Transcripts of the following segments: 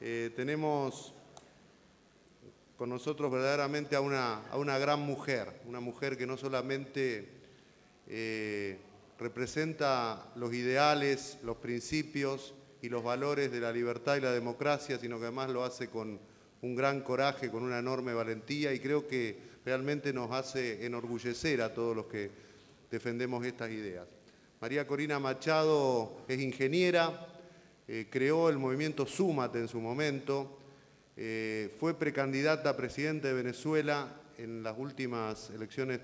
Tenemos con nosotros verdaderamente a una gran mujer, una mujer que no solamente representa los ideales, los principios y los valores de la libertad y la democracia, sino que además lo hace con un gran coraje, con una enorme valentía, y creo que realmente nos hace enorgullecer a todos los que defendemos estas ideas. María Corina Machado es ingeniera, creó el movimiento Súmate en su momento, fue precandidata a presidente de Venezuela en las últimas elecciones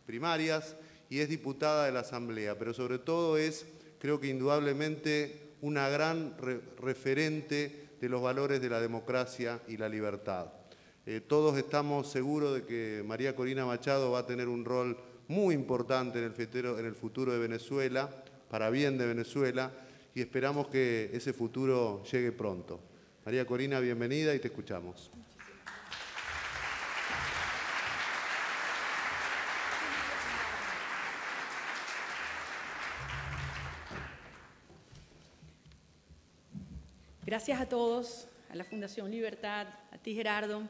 primarias y es diputada de la Asamblea, pero sobre todo es, creo que indudablemente, una gran referente de los valores de la democracia y la libertad. Todos estamos seguros de que María Corina Machado va a tener un rol muy importante en el futuro de Venezuela, para bien de Venezuela, y esperamos que ese futuro llegue pronto. María Corina, bienvenida y te escuchamos. Gracias a todos, a la Fundación Libertad, a ti Gerardo,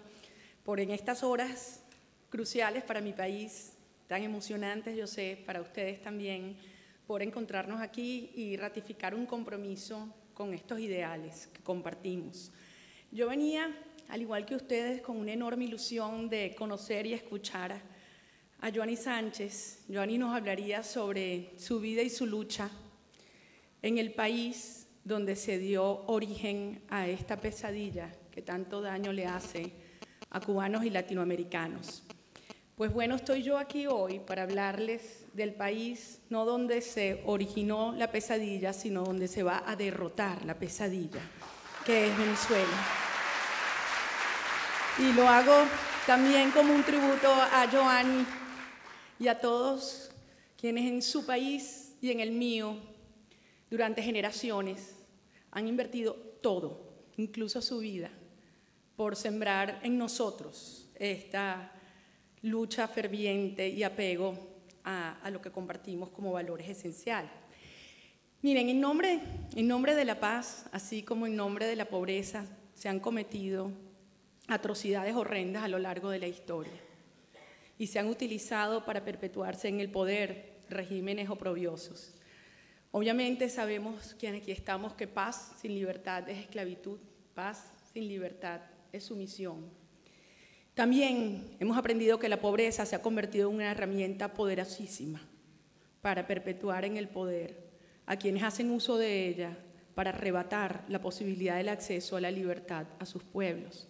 por en estas horas cruciales para mi país, tan emocionantes yo sé, para ustedes también, por encontrarnos aquí y ratificar un compromiso con estos ideales que compartimos. Yo venía, al igual que ustedes, con una enorme ilusión de conocer y escuchar a Joanny Sánchez. Joanny nos hablaría sobre su vida y su lucha en el país donde se dio origen a esta pesadilla que tanto daño le hace a cubanos y latinoamericanos. Pues bueno, estoy yo aquí hoy para hablarles del país, no donde se originó la pesadilla, sino donde se va a derrotar la pesadilla, que es Venezuela. Y lo hago también como un tributo a Joanny y a todos quienes en su país y en el mío, durante generaciones, han invertido todo, incluso su vida, por sembrar en nosotros esta lucha ferviente y apego a lo que compartimos como valores esenciales. Miren, en nombre de la paz, así como en nombre de la pobreza, se han cometido atrocidades horrendas a lo largo de la historia y se han utilizado para perpetuarse en el poder regímenes oprobiosos. Obviamente sabemos quienes aquí estamos que paz sin libertad es esclavitud, paz sin libertad es sumisión. También hemos aprendido que la pobreza se ha convertido en una herramienta poderosísima para perpetuar en el poder a quienes hacen uso de ella para arrebatar la posibilidad del acceso a la libertad a sus pueblos.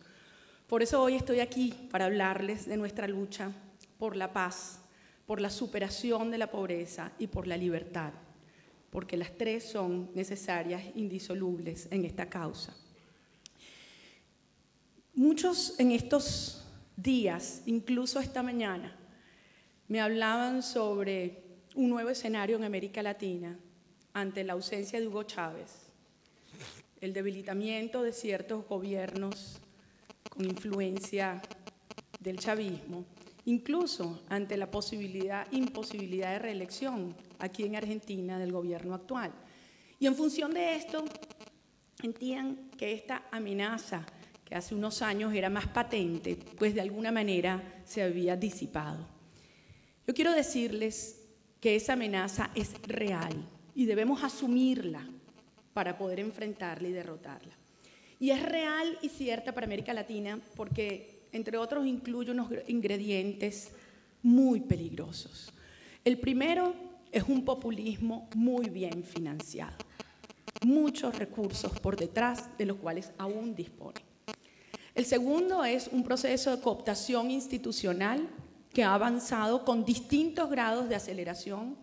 Por eso hoy estoy aquí para hablarles de nuestra lucha por la paz, por la superación de la pobreza y por la libertad, porque las tres son necesarias, indisolubles en esta causa. Muchos en estos días, incluso esta mañana, me hablaban sobre un nuevo escenario en América Latina ante la ausencia de Hugo Chávez, el debilitamiento de ciertos gobiernos con influencia del chavismo, incluso ante la imposibilidad de reelección aquí en Argentina del gobierno actual. Y en función de esto, entiendan que esta amenaza, que hace unos años era más patente, pues de alguna manera se había disipado. Yo quiero decirles que esa amenaza es real y debemos asumirla para poder enfrentarla y derrotarla. Y es real y cierta para América Latina porque, entre otros, incluye unos ingredientes muy peligrosos. El primero es un populismo muy bien financiado, muchos recursos por detrás de los cuales aún disponen. El segundo es un proceso de cooptación institucional que ha avanzado con distintos grados de aceleración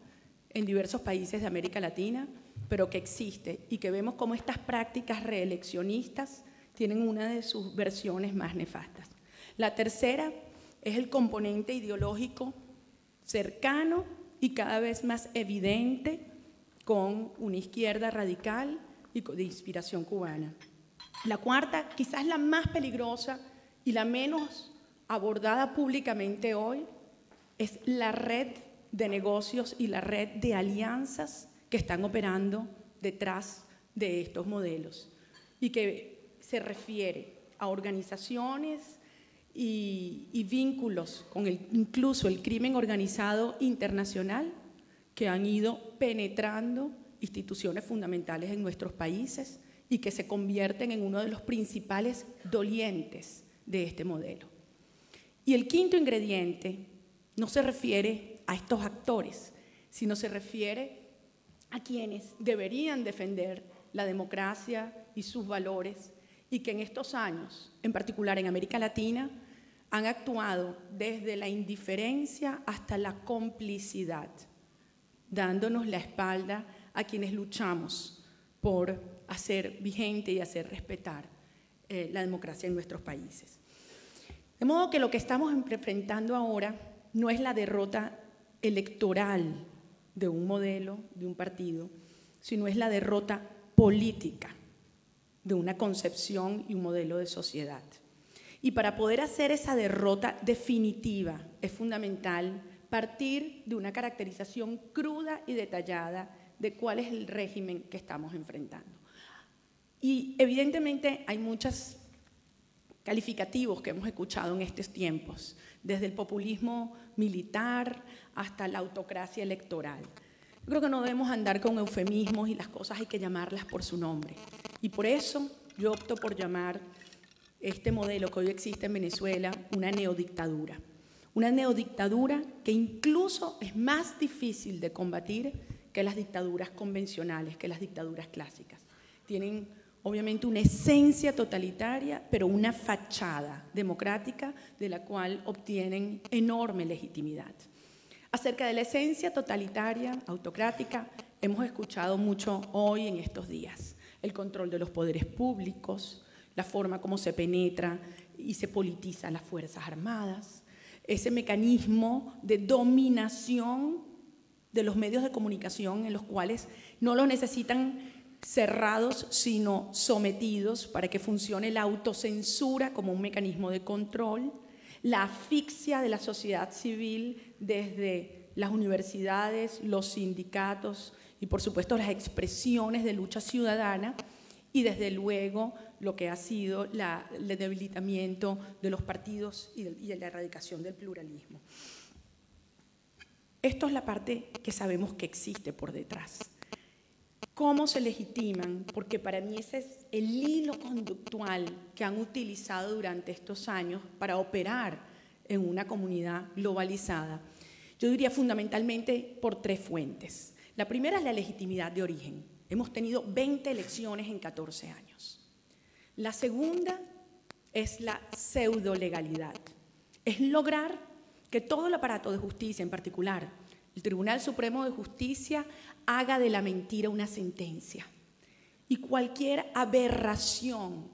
en diversos países de América Latina, pero que existe y que vemos cómo estas prácticas reeleccionistas tienen una de sus versiones más nefastas. La tercera es el componente ideológico cercano y cada vez más evidente con una izquierda radical y de inspiración cubana. La cuarta, quizás la más peligrosa y la menos abordada públicamente hoy, es la red de negocios y la red de alianzas que están operando detrás de estos modelos y que se refiere a organizaciones y vínculos con incluso el crimen organizado internacional que han ido penetrando instituciones fundamentales en nuestros países y que se convierten en uno de los principales dolientes de este modelo. Y el quinto ingrediente no se refiere a estos actores, sino se refiere a quienes deberían defender la democracia y sus valores y que en estos años, en particular en América Latina, han actuado desde la indiferencia hasta la complicidad, dándonos la espalda a quienes luchamos por hacer vigente y hacer respetar la democracia en nuestros países. De modo que lo que estamos enfrentando ahora no es la derrota electoral de un modelo, de un partido, sino es la derrota política de una concepción y un modelo de sociedad. Y para poder hacer esa derrota definitiva es fundamental partir de una caracterización cruda y detallada de cuál es el régimen que estamos enfrentando. Y evidentemente hay muchos calificativos que hemos escuchado en estos tiempos, desde el populismo militar hasta la autocracia electoral. Yo creo que no debemos andar con eufemismos y las cosas hay que llamarlas por su nombre. Y por eso yo opto por llamar este modelo que hoy existe en Venezuela una neodictadura. Una neodictadura que incluso es más difícil de combatir que las dictaduras convencionales, que las dictaduras clásicas. Tienen obviamente una esencia totalitaria, pero una fachada democrática de la cual obtienen enorme legitimidad. Acerca de la esencia totalitaria, autocrática, hemos escuchado mucho hoy en estos días. El control de los poderes públicos, la forma como se penetra y se politiza las Fuerzas Armadas, ese mecanismo de dominación de los medios de comunicación en los cuales no los necesitan cerrados, sino sometidos para que funcione la autocensura como un mecanismo de control, la asfixia de la sociedad civil desde las universidades, los sindicatos y por supuesto las expresiones de lucha ciudadana y desde luego lo que ha sido el debilitamiento de los partidos y la erradicación del pluralismo. Esto es la parte que sabemos que existe por detrás. ¿Cómo se legitiman? Porque para mí ese es el hilo conductual que han utilizado durante estos años para operar en una comunidad globalizada. Yo diría fundamentalmente por tres fuentes. La primera es la legitimidad de origen. Hemos tenido 20 elecciones en 14 años. La segunda es la pseudolegalidad. Es lograr que todo el aparato de justicia, en particular el Tribunal Supremo de Justicia, haga de la mentira una sentencia. Y cualquier aberración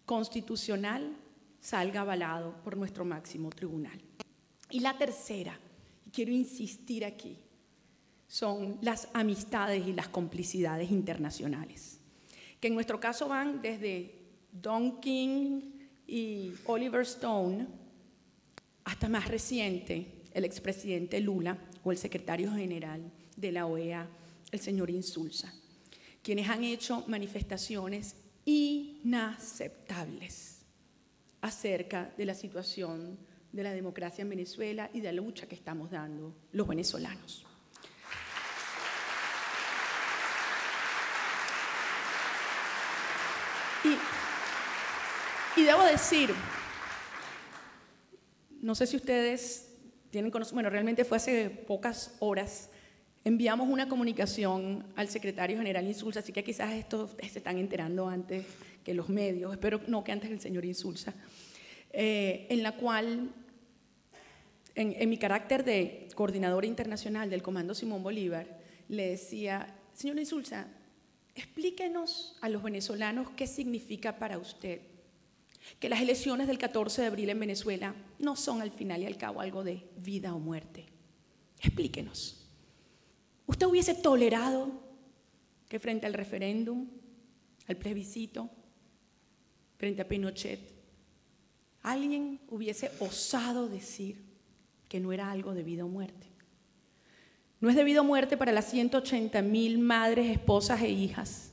constitucional salga avalado por nuestro máximo tribunal. Y la tercera, y quiero insistir aquí, son las amistades y las complicidades internacionales, que en nuestro caso van desde Don King y Oliver Stone hasta más reciente, el expresidente Lula o el secretario general de la OEA, el señor Insulza, quienes han hecho manifestaciones inaceptables acerca de la situación de la democracia en Venezuela y de la lucha que estamos dando los venezolanos. Y debo decir, no sé si ustedes tienen conocimiento, bueno, realmente fue hace pocas horas, enviamos una comunicación al secretario general Insulza, así que quizás esto se están enterando antes que los medios, espero no que antes el señor Insulza, en la cual, en mi carácter de coordinadora internacional del Comando Simón Bolívar, le decía, señor Insulza, explíquenos a los venezolanos qué significa para usted que las elecciones del 14 de abril en Venezuela no son al final y al cabo algo de vida o muerte. Explíquenos. ¿Usted hubiese tolerado que frente al referéndum, al plebiscito, frente a Pinochet, alguien hubiese osado decir que no era algo de vida o muerte? No es de vida o muerte para las 180.000 madres, esposas e hijas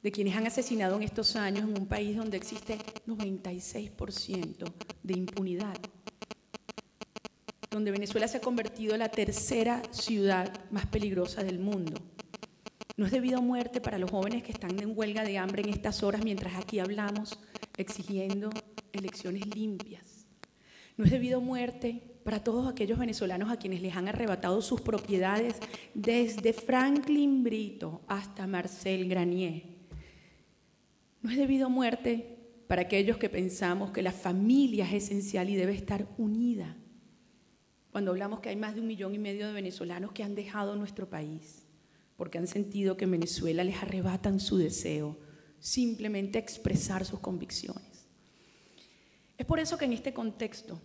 de quienes han asesinado en estos años en un país donde existe 96% de impunidad, donde Venezuela se ha convertido en la tercera ciudad más peligrosa del mundo. No es debido a muerte para los jóvenes que están en huelga de hambre en estas horas mientras aquí hablamos exigiendo elecciones limpias. No es debido a muerte para todos aquellos venezolanos a quienes les han arrebatado sus propiedades desde Franklin Brito hasta Marcel Granier. No es debido a muerte para aquellos que pensamos que la familia es esencial y debe estar unida. Cuando hablamos que hay más de 1,5 millones de venezolanos que han dejado nuestro país porque han sentido que en Venezuela les arrebatan su deseo, simplemente expresar sus convicciones. Es por eso que en este contexto,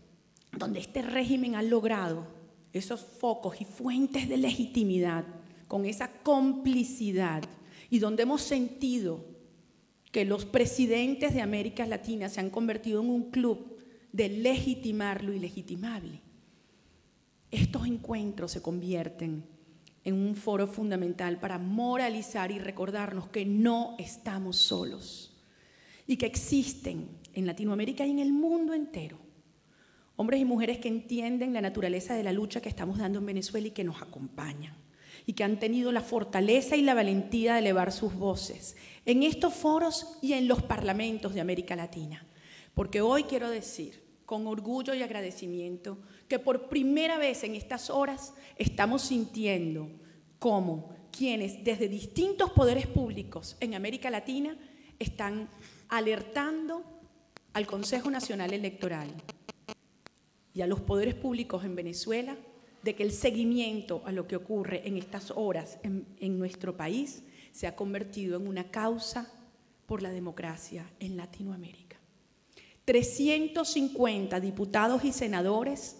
donde este régimen ha logrado esos focos y fuentes de legitimidad, con esa complicidad, y donde hemos sentido que los presidentes de América Latina se han convertido en un club de legitimar lo ilegitimable, estos encuentros se convierten en un foro fundamental para moralizar y recordarnos que no estamos solos y que existen en Latinoamérica y en el mundo entero hombres y mujeres que entienden la naturaleza de la lucha que estamos dando en Venezuela y que nos acompañan y que han tenido la fortaleza y la valentía de elevar sus voces en estos foros y en los parlamentos de América Latina. Porque hoy quiero decir, con orgullo y agradecimiento, que por primera vez en estas horas estamos sintiendo cómo quienes desde distintos poderes públicos en América Latina están alertando al Consejo Nacional Electoral y a los poderes públicos en Venezuela de que el seguimiento a lo que ocurre en estas horas en nuestro país se ha convertido en una causa por la democracia en Latinoamérica. 350 diputados y senadores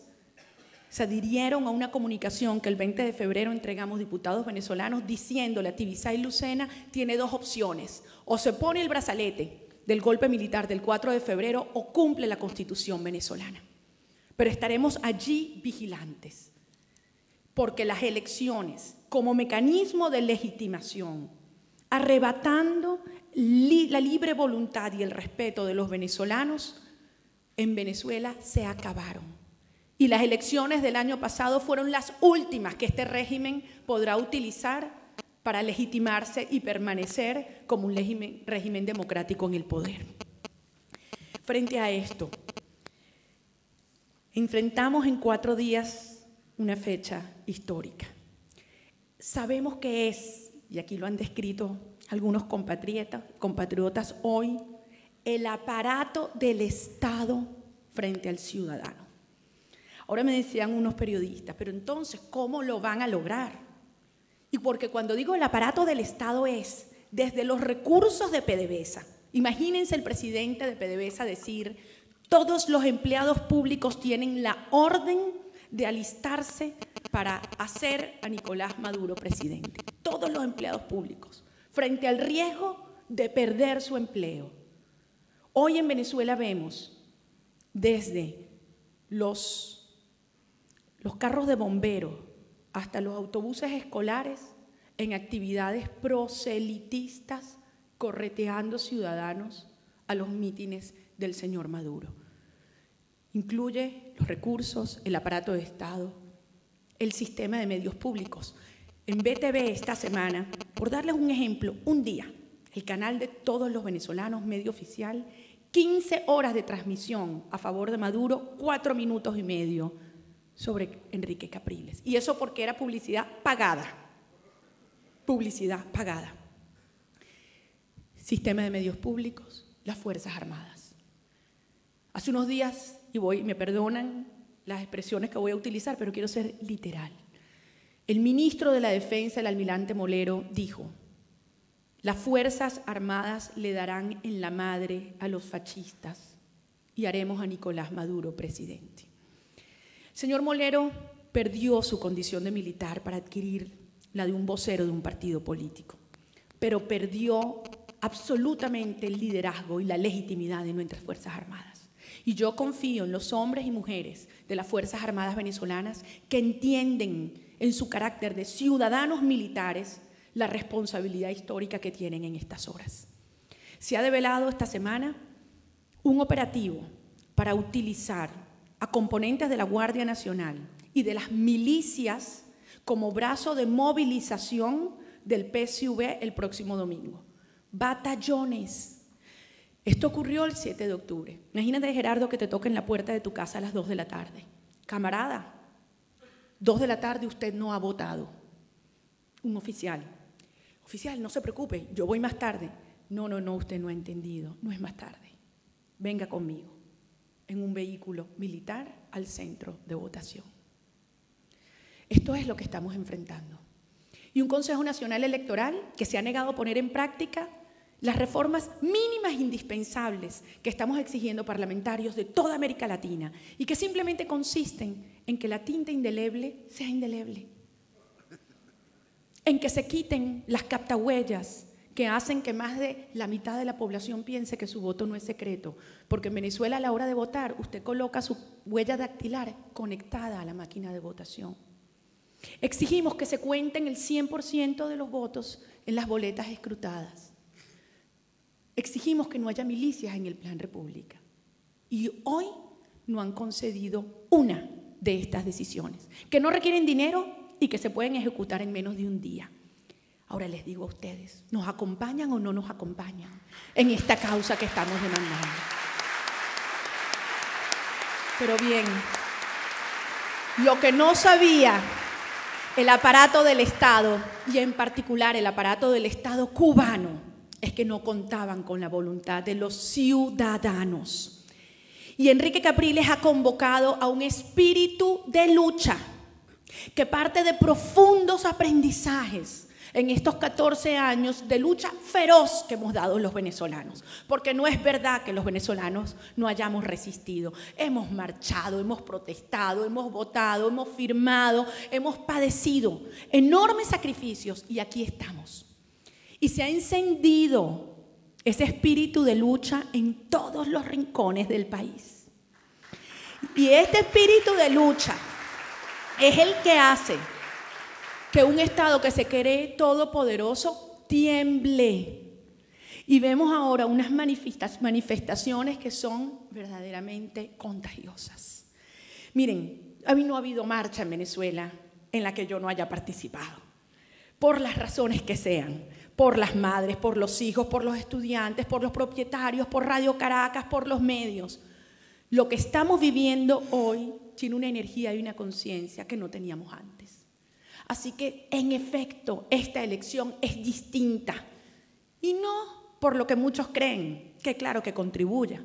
se adhirieron a una comunicación que el 20 de febrero entregamos diputados venezolanos diciéndole a Tibisay Lucena tiene dos opciones, o se pone el brazalete del golpe militar del 4 de febrero o cumple la Constitución venezolana. Pero estaremos allí vigilantes, porque las elecciones como mecanismo de legitimación, arrebatando la libre voluntad y el respeto de los venezolanos, en Venezuela se acabaron. Y las elecciones del año pasado fueron las últimas que este régimen podrá utilizar para legitimarse y permanecer como un régimen democrático en el poder. Frente a esto, enfrentamos en 4 días una fecha histórica. Sabemos que es, y aquí lo han descrito algunos compatriotas hoy, el aparato del Estado frente al ciudadano. Ahora me decían unos periodistas, pero entonces, ¿cómo lo van a lograr? Y porque cuando digo el aparato del Estado es desde los recursos de PDVSA. Imagínense el presidente de PDVSA decir, todos los empleados públicos tienen la orden de alistarse para hacer a Nicolás Maduro presidente. Todos los empleados públicos, frente al riesgo de perder su empleo. Hoy en Venezuela vemos desde los carros de bomberos hasta los autobuses escolares en actividades proselitistas correteando ciudadanos a los mítines del señor Maduro. Incluye los recursos, el aparato de Estado, el sistema de medios públicos. En BTV esta semana, por darles un ejemplo, un día, el canal de todos los venezolanos, medio oficial, 15 horas de transmisión a favor de Maduro, 4 minutos y medio sobre Enrique Capriles. Y eso porque era publicidad pagada. Publicidad pagada. Sistema de medios públicos, las Fuerzas Armadas. Hace unos días, y me perdonan las expresiones que voy a utilizar, pero quiero ser literal. El ministro de la Defensa, el almirante Molero, dijo: las Fuerzas Armadas le darán en la madre a los fascistas y haremos a Nicolás Maduro presidente. El señor Molero perdió su condición de militar para adquirir la de un vocero de un partido político, pero perdió absolutamente el liderazgo y la legitimidad de nuestras Fuerzas Armadas. Y yo confío en los hombres y mujeres de las Fuerzas Armadas venezolanas que entienden en su carácter de ciudadanos militares la responsabilidad histórica que tienen en estas horas. Se ha develado esta semana un operativo para utilizar a componentes de la Guardia Nacional y de las milicias como brazo de movilización del PSV el próximo domingo. Batallones. Esto ocurrió el 7 de octubre. Imagínate, Gerardo, que te toque en la puerta de tu casa a las 2 de la tarde. Camarada, 2 de la tarde usted no ha votado. Un oficial. Oficial, no se preocupe, yo voy más tarde. No, usted no ha entendido, no es más tarde. Venga conmigo en un vehículo militar al centro de votación. Esto es lo que estamos enfrentando. Y un Consejo Nacional Electoral que se ha negado a poner en práctica las reformas mínimas indispensables que estamos exigiendo parlamentarios de toda América Latina y que simplemente consisten en que la tinta indeleble sea indeleble, en que se quiten las captahuellas que hacen que más de la mitad de la población piense que su voto no es secreto, porque en Venezuela a la hora de votar usted coloca su huella dactilar conectada a la máquina de votación. Exigimos que se cuenten el 100% de los votos en las boletas escrutadas. Exigimos que no haya milicias en el Plan República. Y hoy no han concedido una de estas decisiones, que no requieren dinero y que se pueden ejecutar en menos de un día. Ahora les digo a ustedes, ¿nos acompañan o no nos acompañan en esta causa que estamos demandando? Pero bien, lo que no sabía el aparato del Estado, y en particular el aparato del Estado cubano, es que no contaban con la voluntad de los ciudadanos. Y Enrique Capriles ha convocado a un espíritu de lucha que parte de profundos aprendizajes en estos 14 años de lucha feroz que hemos dado los venezolanos. Porque no es verdad que los venezolanos no hayamos resistido. Hemos marchado, hemos protestado, hemos votado, hemos firmado, hemos padecido enormes sacrificios y aquí estamos. Y se ha encendido ese espíritu de lucha en todos los rincones del país. Y este espíritu de lucha es el que hace que un Estado que se cree todopoderoso tiemble. Y vemos ahora unas manifestaciones que son verdaderamente contagiosas. Miren, a mí no ha habido marcha en Venezuela en la que yo no haya participado, por las razones que sean, por las madres, por los hijos, por los estudiantes, por los propietarios, por Radio Caracas, por los medios. Lo que estamos viviendo hoy tiene una energía y una conciencia que no teníamos antes. Así que, en efecto, esta elección es distinta. Y no por lo que muchos creen, que claro que contribuya,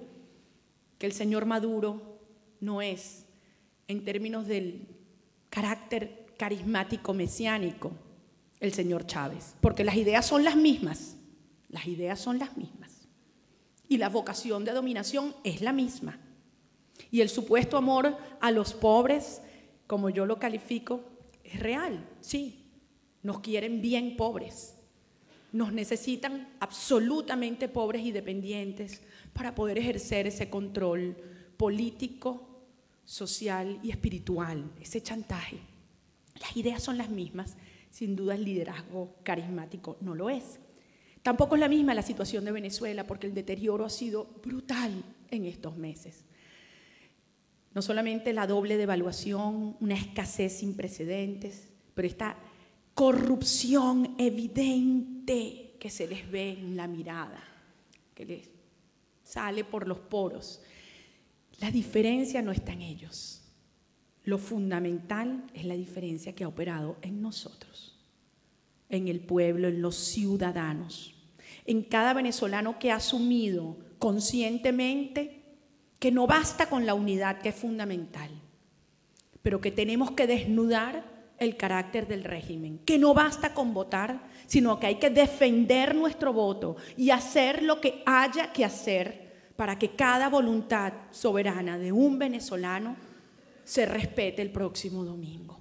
que el señor Maduro no es, en términos del carácter carismático mesiánico, el señor Chávez, porque las ideas son las mismas, y la vocación de dominación es la misma. Y el supuesto amor a los pobres, como yo lo califico, es real, sí. Nos quieren bien pobres. Nos necesitan absolutamente pobres y dependientes para poder ejercer ese control político, social y espiritual, ese chantaje. Las ideas son las mismas, sin duda el liderazgo carismático no lo es. Tampoco es la misma la situación de Venezuela porque el deterioro ha sido brutal en estos meses. No solamente la doble devaluación, una escasez sin precedentes, pero esta corrupción evidente que se les ve en la mirada, que les sale por los poros. La diferencia no está en ellos. Lo fundamental es la diferencia que ha operado en nosotros, en el pueblo, en los ciudadanos, en cada venezolano que ha asumido conscientemente que no basta con la unidad, que es fundamental, pero que tenemos que desnudar el carácter del régimen, que no basta con votar, sino que hay que defender nuestro voto y hacer lo que haya que hacer para que cada voluntad soberana de un venezolano se respete el próximo domingo.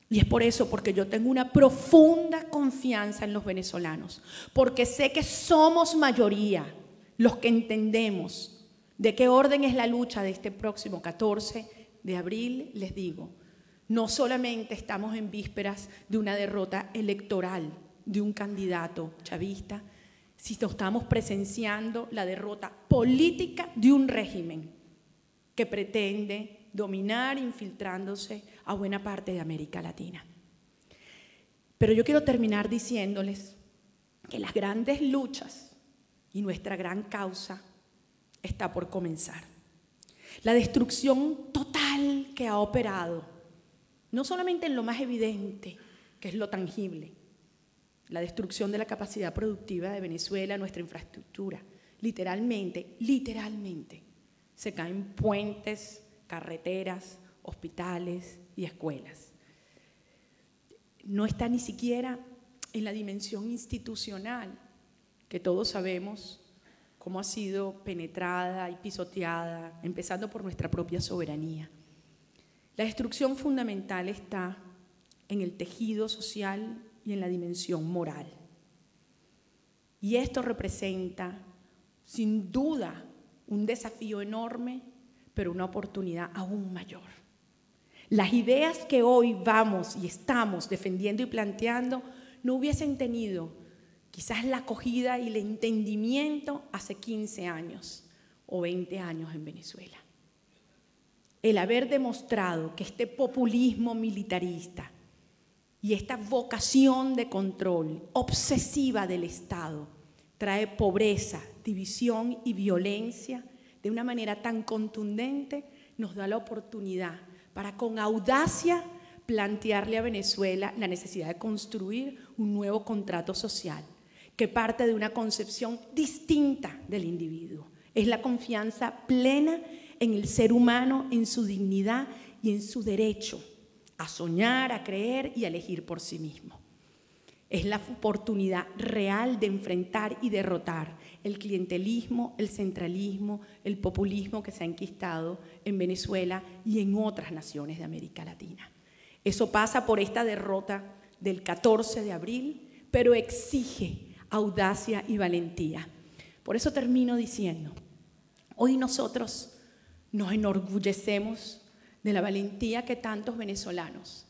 Y es por eso, porque yo tengo una profunda confianza en los venezolanos, porque sé que somos mayoría los que entendemos de qué orden es la lucha de este próximo 14 de abril. Les digo, no solamente estamos en vísperas de una derrota electoral, de un candidato chavista, sino estamos presenciando la derrota política de un régimen que pretende dominar infiltrándose a buena parte de América Latina. Pero yo quiero terminar diciéndoles que las grandes luchas y nuestra gran causa está por comenzar. La destrucción total que ha operado, no solamente en lo más evidente, que es lo tangible, la destrucción de la capacidad productiva de Venezuela, nuestra infraestructura, literalmente, se caen puentes, carreteras, hospitales y escuelas. No está ni siquiera en la dimensión institucional, que todos sabemos cómo ha sido penetrada y pisoteada, empezando por nuestra propia soberanía. La destrucción fundamental está en el tejido social y en la dimensión moral. Y esto representa, sin duda, un desafío enorme, pero una oportunidad aún mayor. Las ideas que hoy vamos y estamos defendiendo y planteando no hubiesen tenido quizás la acogida y el entendimiento hace 15 años o 20 años en Venezuela. El haber demostrado que este populismo militarista y esta vocación de control obsesiva del Estado trae pobreza, división y violencia de una manera tan contundente, nos da la oportunidad para con audacia plantearle a Venezuela la necesidad de construir un nuevo contrato social que parte de una concepción distinta del individuo. Es la confianza plena en el ser humano, en su dignidad y en su derecho a soñar, a creer y a elegir por sí mismo. Es la oportunidad real de enfrentar y derrotar el clientelismo, el centralismo, el populismo que se ha enquistado en Venezuela y en otras naciones de América Latina. Eso pasa por esta derrota del 14 de abril, pero exige audacia y valentía. Por eso termino diciendo, hoy nosotros nos enorgullecemos de la valentía que tantos venezolanos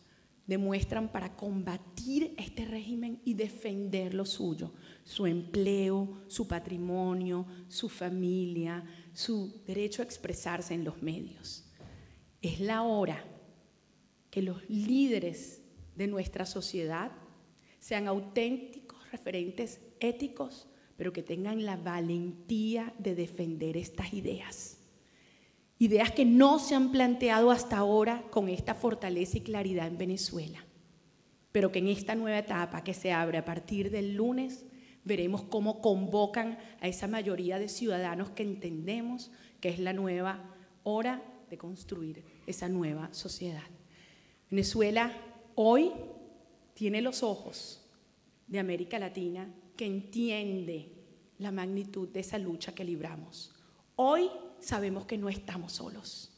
demuestran para combatir este régimen y defender lo suyo, su empleo, su patrimonio, su familia, su derecho a expresarse en los medios. Es la hora que los líderes de nuestra sociedad sean auténticos referentes éticos, pero que tengan la valentía de defender estas ideas. Ideas que no se han planteado hasta ahora con esta fortaleza y claridad en Venezuela, pero que en esta nueva etapa que se abre a partir del lunes veremos cómo convocan a esa mayoría de ciudadanos que entendemos que es la nueva hora de construir esa nueva sociedad. Venezuela hoy tiene los ojos de América Latina que entiende la magnitud de esa lucha que libramos. Hoy sabemos que no estamos solos.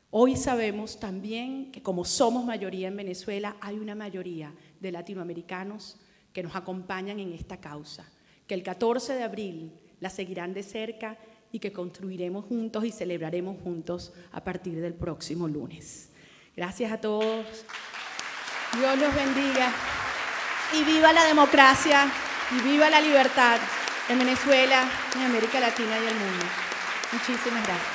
Hoy sabemos también que como somos mayoría en Venezuela, hay una mayoría de latinoamericanos que nos acompañan en esta causa, que el 14 de abril la seguirán de cerca y que construiremos juntos y celebraremos juntos a partir del próximo lunes. Gracias a todos. Dios los bendiga. Y viva la democracia y viva la libertad en Venezuela, en América Latina y el mundo. Muchísimas gracias.